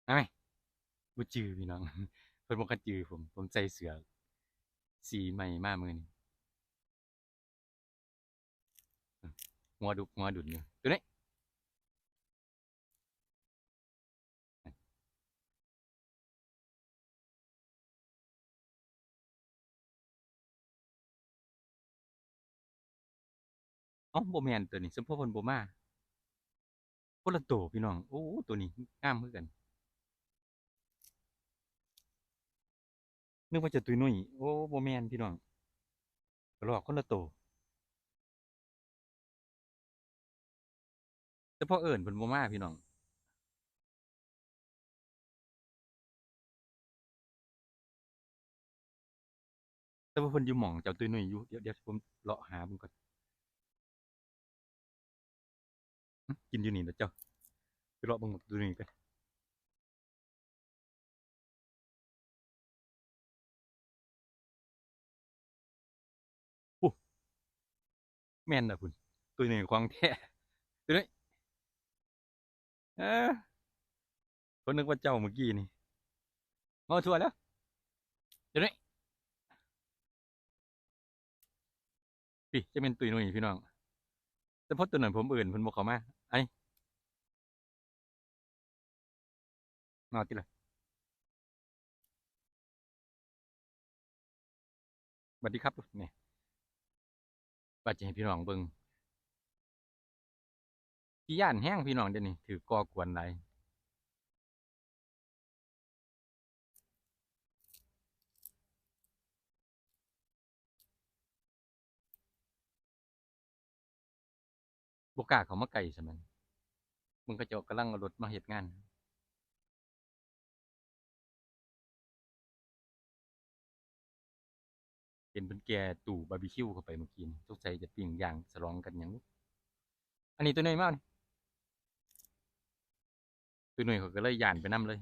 ไอ้บ่จือพี่น้องเพิ่นบ่คันจือผมใส่เสื้อสีใหม่มามื้อนี้หัวดุนอยู่ตัวนี้อ้าวบ่แม่นตัวนี้สมพอเพิ่นบ่มาคนละตัวพี่น้องโอ้ตัวนี้งามคือกันนึกว่าจะตุ้ยนุ้ยโอ้บ่แม่นพี่น้องกระรอกคนละตัวแต่พอเอิ้นเพิ่นบ่มาพี่น้องแต่ว่าเพิ่นอยู่หม้องเจ้าตุ้ยนุ้ยอยู่เดี๋ยวผมเลาะหาเบิ่งก่อนกินอยู่นี่ล่ะเจ้าไปเลาะเบิ่งบักตุ้ยนุ้ยกันโอ้แม่นน่ะพุ่นตุ้ยนุ้ยของแท้ตุ้ยนุ้ยเออเพิ่นนึกว่าเจ้าเมื่อกี้นี่เมาทั่วแล้วตุ้ยนุ้ยพี่จะเป็นตุ้ยนุ้ยพี่น้อง แต่พอตัวนั้นผมเอื่นเพิ่นบ่เข้ามาไอ้มาติล่ะสวัสดีครับนี่ว่าจะให้พี่น้องเบิ่งขี้ย้านแฮงพี่น้องเดี๋ยวนี้ถือก่อกวนหลายบ่กล้าเข้ามาใกล้ซะแม่นมึงก็เจ้ากำลังเอารถมาเฮ็ดงานเห็นเพิ่นแก่ตู้บาร์บีคิวเข้าไปเมื่อกี้นี่สงสัยจะปิ้งย่างฉลองกันหยังอันนี้ตัวน้อยมากนี่ตัวน้อยเขาก็เลยย้านไปนำเลย